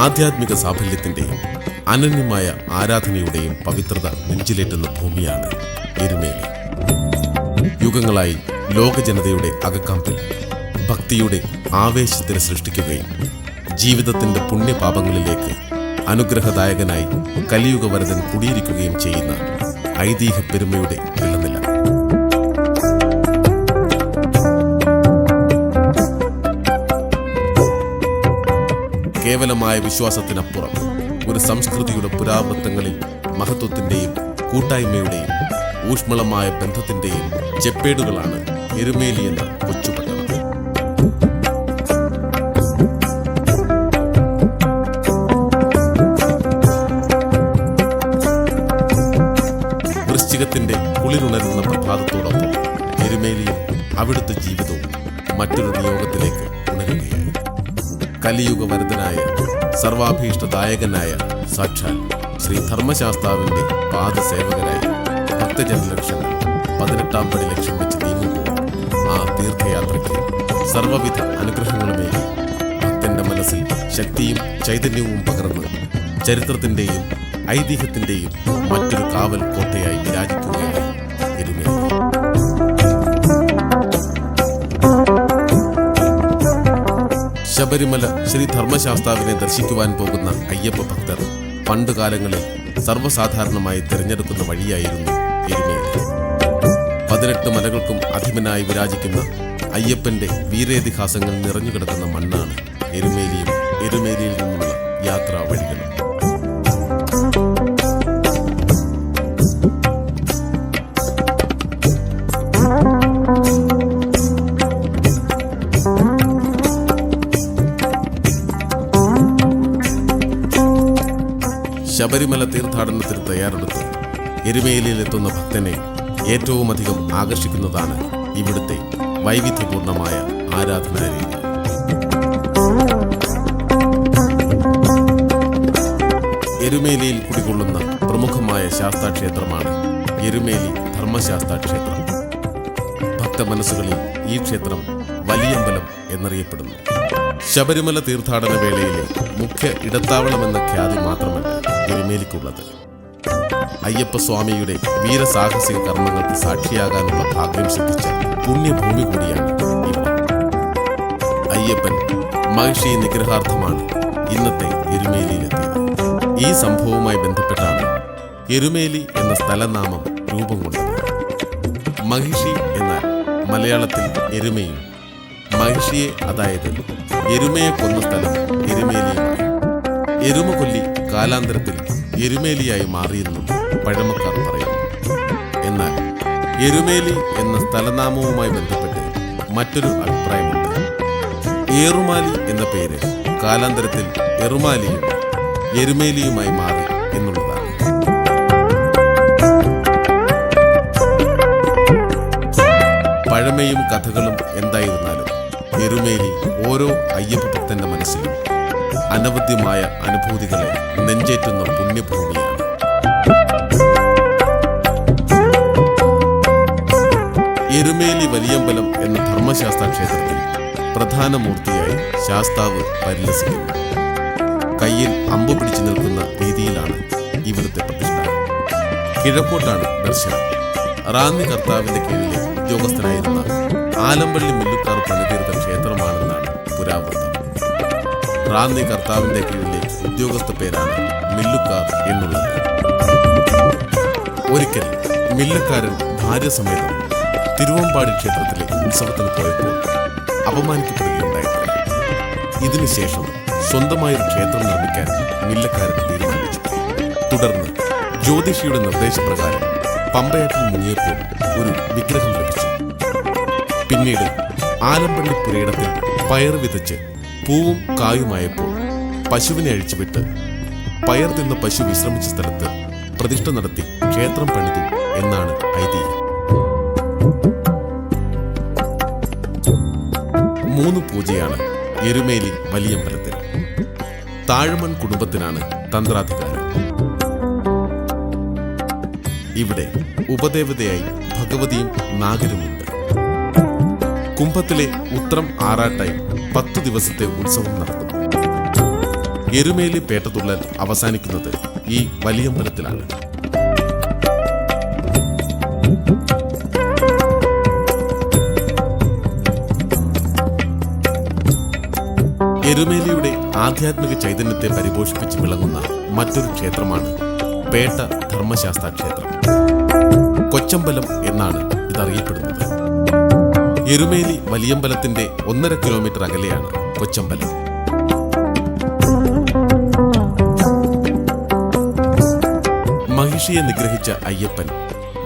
ആധ്യാത്മിക സാഫല്യത്തിന്റെയും അനന്യമായ ആരാധനയുടെയും പവിത്രത നെഞ്ചിലേറ്റുന്ന ഭൂമിയാണ് എരുമേലി. യുഗങ്ങളായി ലോകജനതയുടെ അകക്കാമ്പിൽ ഭക്തിയുടെ ആവേശത്തിന് സൃഷ്ടിക്കുകയും ജീവിതത്തിന്റെ പുണ്യപാപങ്ങളിലേക്ക് അനുഗ്രഹദായകനായി കലിയുഗവരദൻ കുടിയിരിക്കുകയും ചെയ്യുന്ന ഐതിഹ്യ പെരുമയുടെ വിളനില. കേവലമായ വിശ്വാസത്തിനപ്പുറം ഒരു സംസ്കൃതിയുടെ പുരാവൃത്തങ്ങളിൽ മഹത്വത്തിന്റെയും കൂട്ടായ്മയുടെയും ഊഷ്മളമായ ബന്ധത്തിന്റെയും ചെപ്പേടുകളാണ് എരുമേലി എന്ന കൊച്ചുപട്ടണം. വൃശ്ചികത്തിന്റെ കുളിരുണരുന്ന പ്രഭാതത്തോടൊപ്പം എരുമേലിയും അവിടുത്തെ ജീവിതവും മറ്റൊരു നിയോഗത്തിലേക്ക് ഉണരുകയായി. കലിയുഗവരദനായ സർവാഭീഷ്ടദായകനായ സാക്ഷാൽ ശ്രീ ധർമ്മശാസ്താവിന്റെ പാദസേവകരായി ഭക്തജനലക്ഷങ്ങൾ 18-ാം പടി ലക്ഷ്യം വെച്ച് നീങ്ങുമ്പോൾ ആ തീർത്ഥയാത്രയ്ക്ക് സർവവിധ അനുഗ്രഹങ്ങളുമേകി ഭക്തന്റെ മനസ്സിൽ ശക്തിയും ചൈതന്യവും പകർന്ന് ചരിത്രത്തിന്റെയും ഐതിഹ്യത്തിന്റെയും മറ്റൊരു കാവൽ കോട്ടയായി വിരാജിക്കുകയായി എരുമേലി. ശബരിമല ശ്രീ ധർമ്മശാസ്താവിനെ ദർശിക്കുവാൻ പോകുന്ന അയ്യപ്പ ഭക്തർ പണ്ടുകാലങ്ങളിൽ സർവ്വസാധാരണമായി തിരഞ്ഞെടുക്കുന്ന വഴിയായിരുന്നു എരുമേലി. 18 മലകൾക്കും അധിപനായി വിരാജിക്കുന്ന അയ്യപ്പന്റെ വീരേതിഹാസങ്ങൾ നിറഞ്ഞുകിടക്കുന്ന മണ്ണാണ് എരുമേലിയും എരുമേലിയിൽ നിന്നുള്ള യാത്രാ വഴികളും. ശബരിമല തീർത്ഥാടനത്തിന് തയ്യാറെടുത്ത് എരുമേലിയിലെത്തുന്ന ഭക്തനെ ഏറ്റവും അധികം ആകർഷിക്കുന്നതാണ് ഇവിടുത്തെ വൈവിധ്യപൂർണമായ ആരാധനാരീതി. എരുമേലിയിൽ കുടികൊള്ളുന്ന പ്രമുഖമായ ശാസ്താക്ഷേത്രമാണ് എരുമേലി ധർമ്മശാസ്താ ക്ഷേത്രം. ഭക്തമനസ്സുകളിൽ ഈ ക്ഷേത്രം വലിയമ്പലം എന്നറിയപ്പെടുന്നു. ശബരിമല തീർത്ഥാടന വേളയിലെ മുഖ്യ ഇടത്താവളമെന്ന ഖ്യാതി മാത്രമല്ല എരുമേലിക്കുള്ളത്. അയ്യപ്പസ്വാമിയുടെ വീരസാഹസിക കർമ്മങ്ങൾക്ക് സാക്ഷിയാകാനുള്ള ഭാഗ്യം സിദ്ധിച്ച പുണ്യഭൂമി കൂടിയാണ് ഇവിടെ. അയ്യപ്പൻ മഹിഷി നിഗ്രഹാർത്ഥമാണ് ഇന്നത്തെ എരുമേലിയിലെത്തിയത്. ഈ സംഭവവുമായി ബന്ധപ്പെട്ടാണ് എരുമേലി എന്ന സ്ഥലനാമം രൂപം കൊണ്ടത്. മഹിഷി എന്നാൽ മലയാളത്തിൽ എരുമയും, മഹിഷിയെ അതായത് എരുമയെ കൊന്ന സ്ഥലം എരുമേലിയുമായി. എരുമ കൊല്ലി കാലാന്തരത്തിൽ എരുമേലിയായി മാറിയെന്നും പഴമക്കാർ പറയുന്നു. എന്നാൽ എരുമേലി എന്ന സ്ഥലനാമവുമായി ബന്ധപ്പെട്ട് മറ്റൊരു അഭിപ്രായമുണ്ട്. ഏറുമാലി എന്ന പേര് കാലാന്തരത്തിൽ എറുമാലിയും എരുമേലിയുമായി മാറി എന്നുള്ളതാണ്. പഴമയും കഥകളും എന്തായിരുന്നാലും എരുമേലി ഓരോ അയ്യപ്പ ഭക്തന്റെ മനസ്സിലും അനവധ്യമായ അനുഭൂതികളെ നെഞ്ചേറ്റുന്ന പുണ്യഭൂമിയാണ്. എരുമേലി വലിയമ്പലം എന്ന ധർമ്മശാസ്താ ക്ഷേത്രത്തിൽ പ്രധാന മൂർത്തിയായി ശാസ്താവ് പരിലസിക്കുന്നു. കയ്യിൽ അമ്പു പിടിച്ചു നിൽക്കുന്ന രീതിയിലാണ് ഇവിടുത്തെ പ്രതിഷ്ഠ. കിഴക്കോട്ടാണ് ദർശനം. റാന്നി കർത്താവിന്റെ കീഴിലെ ഉദ്യോഗസ്ഥനായിരുന്ന ആലമ്പള്ളി മില്ലുക്കാർ പണിതീർത്ത ക്ഷേത്രമാണെന്നാണ് പുരാവൃത്തം. റാന്നി കർത്താവിന്റെ കീഴിലെ ഉദ്യോഗസ്ഥ പേരാണ് മില്ലുക്കാർ എന്നുള്ളത്. ഒരിക്കൽ മില്ലക്കാരൻ ഭാര്യസമേതം തിരുവമ്പാടി ക്ഷേത്രത്തിലെ ഉത്സവത്തിന് പോയപ്പോൾ അപമാനിക്കപ്പെടുകയുണ്ടായിട്ടില്ല. ഇതിനുശേഷം സ്വന്തമായൊരു ക്ഷേത്രം നിർമ്മിക്കാൻ മില്ലക്കാരൻ തീരുമാനിച്ചു. തുടർന്ന് ജ്യോതിഷിയുടെ നിർദ്ദേശപ്രകാരം പമ്പയാറ്റിൽ മുങ്ങിയപ്പോൾ ഒരു വിഗ്രഹം ലഭിച്ചു. പിന്നീട് ആലമ്പള്ളി പുരയിടത്തിൽ പയർ വിതച്ച് പൂവും കായുമായപ്പോൾ പശുവിനെ അഴിച്ചുവിട്ട് പയർ തിന്ന പശു വിശ്രമിച്ച സ്ഥലത്ത് പ്രതിഷ്ഠ നടത്തി ക്ഷേത്രം പണിതു എന്നാണ് ഐതിഹ്യം. 3 പൂജയാണ് എരുമേലി വലിയമ്പലത്തിൽ. താഴമൺ കുടുംബത്തിനാണ് തന്ത്രാധികാരം. ഇവിടെ ഉപദേവതയായി ഭഗവതിയും നാഗരുമുണ്ട്. കുംഭത്തിലെ ഉത്രം ആറാട്ടായി 10 ദിവസത്തെ ഉത്സവം നടത്തും. എരുമേലി പേട്ടതുള്ളൽ അവസാനിക്കുന്നത് ഈ വലിയമ്പലത്തിലാണ്. എരുമേലിയുടെ ആധ്യാത്മിക ചൈതന്യത്തെ പരിപോഷിപ്പിച്ച് വിളങ്ങുന്ന മറ്റൊരു ക്ഷേത്രമാണ് പേട്ട ധർമ്മശാസ്ത്ര ക്ഷേത്രം. കൊച്ചമ്പലം എന്നാണ് ഇതറിയപ്പെടുന്നത്. എരുമേലി വലിയമ്പലത്തിന്റെ 1.5 കിലോമീറ്റർ അകലെയാണ് കൊച്ചമ്പലം. മഹിഷിയെ നിഗ്രഹിച്ച അയ്യപ്പൻ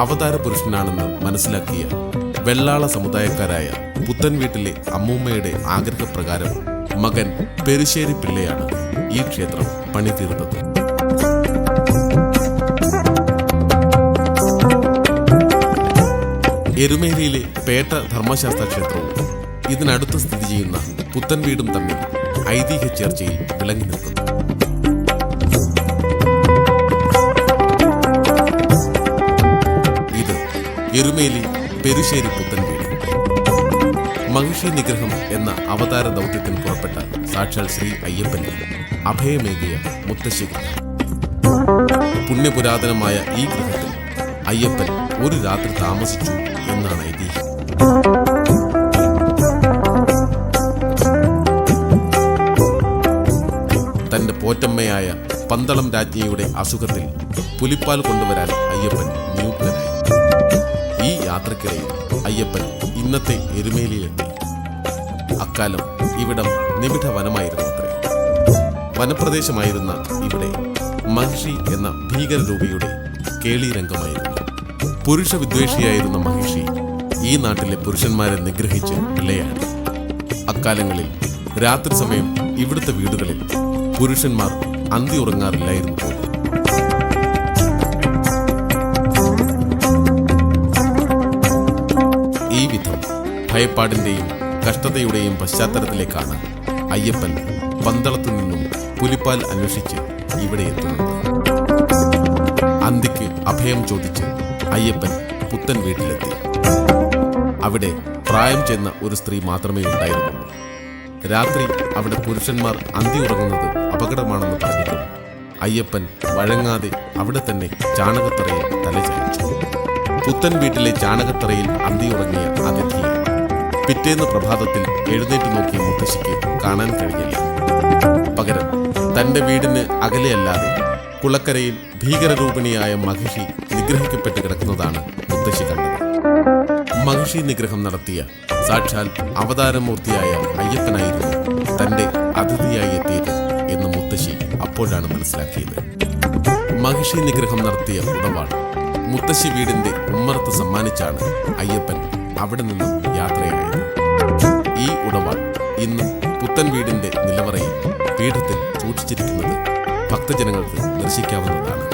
അവതാര പുരുഷനാണെന്ന് മനസ്സിലാക്കിയ വെള്ളാള സമുദായക്കാരായ പുത്തൻവീട്ടിലെ അമ്മൂമ്മയുടെ ആഗ്രഹപ്രകാരം മകൻ പെരുശ്ശേരി പിള്ളയാണ് ഈ ക്ഷേത്രം പണിതീർത്തത്. എരുമേലിയിലെ പേട്ട ധർമ്മശാസ്ത്ര ക്ഷേത്രവും ഇതിനടുത്ത് സ്ഥിതി ചെയ്യുന്ന പുത്തൻവീടും തമ്മിൽ ഐതിഹ്യ ചർച്ചയിൽ വിളങ്ങി നിൽക്കുന്നു. ഇത് എരുമേലി പെരുശ്ശേരി പുത്തൻവീട്. മഹിഷി നിഗ്രഹം എന്ന അവതാര ദൗത്യത്തിന് പുറപ്പെട്ട സാക്ഷാൽ ശ്രീ അയ്യപ്പന് അഭയമേകിയ മുത്തശ്ശി ഗൃഹം. പുണ്യപുരാതനമായ ഈ ഗൃഹത്തിൽ അയ്യപ്പൻ ഒരു രാത്രി താമസിച്ചു എന്നാണ് ഐതിഹ്യം. തന്റെ പോറ്റമ്മയായ പന്തളം രാജ്ഞിയുടെ അസുഖത്തിൽ പുലിപ്പാൽ കൊണ്ടുവരാൻ അയ്യപ്പൻ നിയുക്തനായി. ഈ യാത്രക്കിടയിൽ അയ്യപ്പൻ ഇന്നത്തെ എരുമേലിയിലെത്തി. അക്കാലം ഇവിടം നിബിഡ വനമായിരുന്നു അത്രേ. വനപ്രദേശമായിരുന്ന ഇവിടെ മഹിഷി എന്ന ഭീകരരൂപിയുടെ കേളീരംഗമായിരുന്നു. പുരുഷ വിദ്വേഷിയായിരുന്ന മഹിഷി ഈ നാട്ടിലെ പുരുഷന്മാരെ നിഗ്രഹിച്ച് വിളയാടി. അക്കാലങ്ങളിൽ രാത്രി സമയം ഇവിടുത്തെ വീടുകളിൽ പുരുഷന്മാർ അന്തി ഉറങ്ങാറില്ലായിരുന്നു പോലും. ഈ വിധം ഭയപ്പാടിന്റെയും കഷ്ടതയുടെയും പശ്ചാത്തലത്തിലേക്കാണ് അയ്യപ്പൻ പന്തളത്തു നിന്നും പുലിപ്പാൽ അന്വേഷിച്ച് ഇവിടെ എത്തുന്നത്. അന്തിക്ക് അഭയം ചോദിച്ച് അയ്യപ്പൻ പുത്തൻ വീട്ടിലെത്തി. അവിടെ പ്രായം ചെന്ന ഒരു സ്ത്രീ മാത്രമേ ഉണ്ടായിരുന്നുള്ളൂ. രാത്രി അവിടെ പുരുഷന്മാർ അന്തി ഉറങ്ങുന്നത് അപകടമാണെന്ന് പറഞ്ഞിട്ടും അയ്യപ്പൻ വഴങ്ങാതെ അവിടെ തന്നെ ചാണകത്തറയിൽ തലചായ്ച്ചു. പുത്തൻ വീട്ടിലെ ചാണകത്തറയിൽ അന്തി ഉറങ്ങിയ അതിഥിയെ പിറ്റേന്ന് പ്രഭാതത്തിൽ എഴുന്നേറ്റ് നോക്കിയ മുത്തശ്ശിക്ക് കാണാൻ കഴിഞ്ഞില്ല. പകരം തന്റെ വീടിന് അകലെയല്ലാതെ കുളക്കരയിൽ ഭീകരരൂപിണിയായ മഹിഷി നിഗ്രഹിക്കപ്പെട്ട് കിടക്കുന്നതാണ് മുത്തശ്ശി കണ്ടത്. മഹിഷി നിഗ്രഹം നടത്തിയ സാക്ഷാൽ അവതാരമൂർത്തിയായ അയ്യപ്പനായിരുന്നു തന്റെ അതിഥിയായി എത്തിയത് എന്ന് മുത്തശ്ശി അപ്പോഴാണ് മനസ്സിലാക്കിയത്. മഹിഷി നിഗ്രഹം നടത്തിയ ഉടവാൾ മുത്തശ്ശി വീടിന്റെ ഉമ്മറത്ത് സമ്മാനിച്ചാണ് അയ്യപ്പൻ അവിടെ നിന്നും യാത്രയായത്. ഈ ഉടവാൾ ഇന്നും പുത്തൻ വീടിന്റെ നിലവറയിൽ പീഠത്തിൽ സൂക്ഷിച്ചിരിക്കുന്നത് ഭക്തജനങ്ങൾക്ക് ദർശിക്കാവുന്നതാണ്.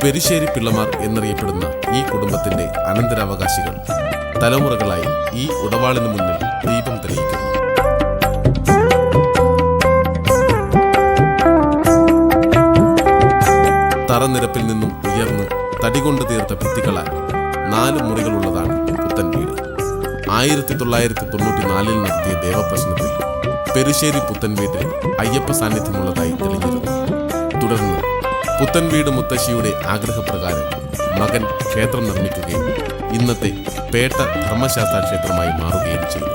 പെരുശ്ശേരി പിള്ളമാർ എന്നറിയപ്പെടുന്ന ഈ കുടുംബത്തിന്റെ അനന്തരാവകാശികൾ തലമുറകളായി ഈ ഉടവാളിന് മുന്നിൽ ദീപം തെളിയിക്കുന്നു. തറനിരപ്പിൽ നിന്നും ഉയർന്ന് തടികൊണ്ട് തീർത്ത ഭിത്തികളാൽ 4 മുറികളുള്ളതാണ് പുത്തൻ വീട്. 1994 നടത്തിയ ദേവപ്രശ്നത്തിൽ പെരുശ്ശേരി പുത്തൻ വീട്ടിൽ അയ്യപ്പ സാന്നിധ്യമുള്ളതായി തെളിഞ്ഞിരുന്നു. തുടർന്ന് പുത്തൻ വീട് മുത്തശ്ശിയുടെ ആഗ്രഹപ്രകാരം മകൻ ക്ഷേത്രം നിർമ്മിക്കുകയും ഇന്നത്തെ പേട്ട ധർമ്മശാസ്ത്ര ക്ഷേത്രമായി മാറുകയും ചെയ്തു.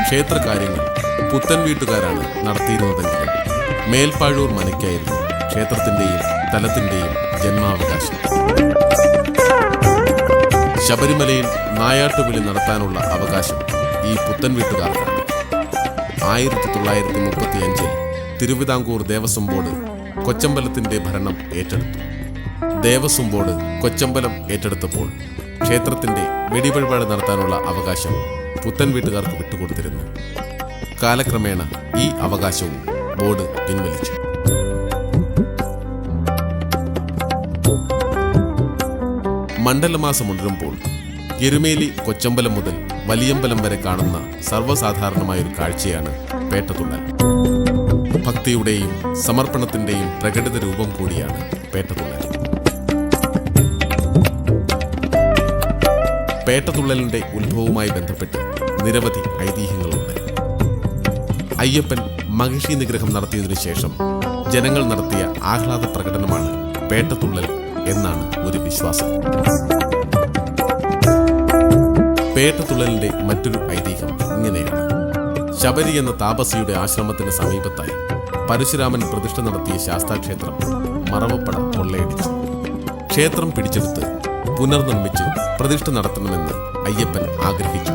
ക്ഷേത്രകാര്യങ്ങൾ പുത്തൻ വീട്ടുകാരാണ് നടത്തിയിരുന്നതെങ്കിലും മേൽപ്പാഴൂർ മനയ്ക്കായിരുന്നു ക്ഷേത്രത്തിന്റെയും സ്ഥലത്തിന്റെയും ജന്മാവകാശം. ശബരിമലയിൽ നായാട്ടുവിളി നടത്താനുള്ള അവകാശം ഈ പുത്തൻ വീട്ടുകാർക്കാണ്. 1935 തിരുവിതാംകൂർ ദേവസ്വം ബോർഡ് കൊച്ചമ്പലത്തിന്റെ ഭരണം ഏറ്റെടുത്തു. ദേവസ്വം ബോർഡ് കൊച്ചമ്പലം ഏറ്റെടുത്തപ്പോൾ ക്ഷേത്രത്തിന്റെ വെടിവഴിപാട് നടത്താനുള്ള അവകാശം പുത്തൻ വീട്ടുകാർക്ക് വിട്ടുകൊടുത്തിരുന്നു. കാലക്രമേണ ഈ അവകാശവും ബോർഡ് പിൻവലിച്ചു. മണ്ഡലമാസം ഉണരുമ്പോൾ എരുമേലി കൊച്ചമ്പലം മുതൽ വലിയമ്പലം വരെ കാണുന്ന സർവ്വസാധാരണമായൊരു കാഴ്ചയാണ് പേട്ടതുള്ളൽ. ഭക്തിയുടെയും സമർപ്പണത്തിന്റെയും പ്രകടിത രൂപം കൂടിയാണ് പേട്ടതുള്ളൽ. പേട്ടതുള്ളലിന്റെ ഉത്ഭവവുമായി ബന്ധപ്പെട്ട് നിരവധി ഐതിഹ്യങ്ങളുണ്ട്. അയ്യപ്പൻ മഹിഷി നിഗ്രഹം നടത്തിയതിനു ശേഷം ജനങ്ങൾ നടത്തിയ ആഹ്ലാദ പ്രകടനമാണ് പേട്ടതുള്ളൽ എന്നാണ് ഒരു വിശ്വാസം. പേട്ടതുള്ളലിന്റെ മറ്റൊരു ഐതിഹ്യം ഇങ്ങനെയാണ്. ശബരി എന്ന താപസിയുടെ ആശ്രമത്തിന് സമീപത്തായി പരശുരാമൻ പ്രതിഷ്ഠ നടത്തിയ ശാസ്താക്ഷേത്രം മറവപ്പട കൊള്ളയടിച്ചു. ക്ഷേത്രം പിടിച്ചെടുത്ത് പുനർനിർമ്മിച്ച് പ്രതിഷ്ഠ നടത്തണമെന്ന് അയ്യപ്പൻ ആഗ്രഹിച്ചു.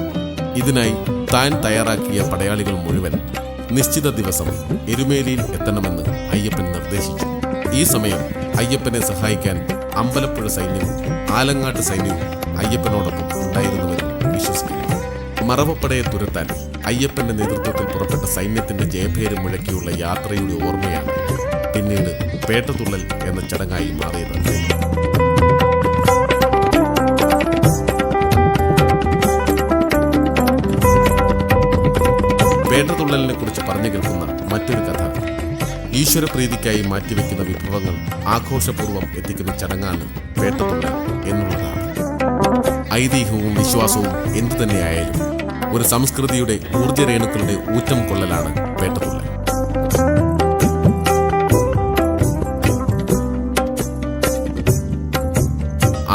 ഇതിനായി താൻ തയ്യാറാക്കിയ പടയാളികൾ മുഴുവൻ നിശ്ചിത ദിവസം എരുമേലിയിൽ എത്തണമെന്ന് അയ്യപ്പൻ നിർദ്ദേശിച്ചു. ഈ സമയം അയ്യപ്പനെ സഹായിക്കാൻ അമ്പലപ്പുഴ സൈന്യവും ആലങ്ങാട്ട് സൈന്യവും അയ്യപ്പനോടൊപ്പം ഉണ്ടായിരുന്നുവെന്ന് വിശ്വസിക്കുന്നു. മറവപ്പടയെ തുരത്താൻ അയ്യപ്പന്റെ നേതൃത്വത്തിൽ പുറപ്പെട്ട സൈന്യത്തിന്റെ ജയഭേരം മുഴക്കിയുള്ള യാത്രയുടെ ഓർമ്മയാണ് പിന്നീട് പേട്ടതുള്ളൽ എന്ന ചടങ്ങായി മാറിയത്. പേട്ടതുള്ളലിനെ കുറിച്ച് പറഞ്ഞു കേൾക്കുന്ന മറ്റൊരു കഥ ഈശ്വരപ്രീതിക്കായി മാറ്റിവെക്കുന്ന വിഭവങ്ങൾ ആഘോഷപൂർവ്വം എത്തിക്കുന്ന ചടങ്ങാണ് പേട്ടതുള്ളൽ എന്നുള്ളതാണ്. ഐതിഹ്യവും വിശ്വാസവും എന്തു തന്നെയായാലും ഒരു സംസ്കൃതിയുടെ ഊർജ്ജരേണുക്കളുടെ ഊറ്റം കൊള്ളലാണ് പേട്ടതുള്ളൽ.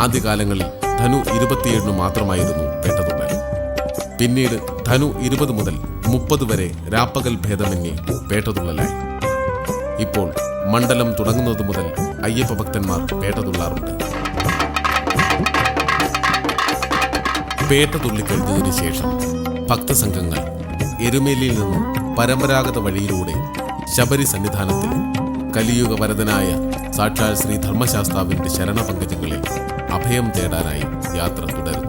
ആദ്യകാലങ്ങളിൽ ധനു 27 മാത്രമായിരുന്നു പേട്ടതുള്ളൽ. പിന്നീട് ധനു 20 മുതൽ 30 വരെ രാപ്പകൽ ഭേദമന്യേ പേട്ടതുള്ളലായി. ഇപ്പോൾ മണ്ഡലം തുടങ്ങുന്നത് മുതൽ അയ്യപ്പ ഭക്തന്മാർ പേട്ടതുള്ളാറുണ്ട്. പേട്ടതുള്ളിക്കഴിഞ്ഞതിനു ശേഷം ഭക്തസംഘങ്ങൾ എരുമേലിയിൽ നിന്നും പരമ്പരാഗത വഴിയിലൂടെ ശബരി സന്നിധാനത്തിൽ കലിയുഗ വരദനായ സാക്ഷാൽ ശ്രീ ധർമ്മശാസ്താവിന്റെ ശരണപങ്കജങ്ങളിൽ അഭയം തേടാനായി യാത്ര തുടരുന്നു.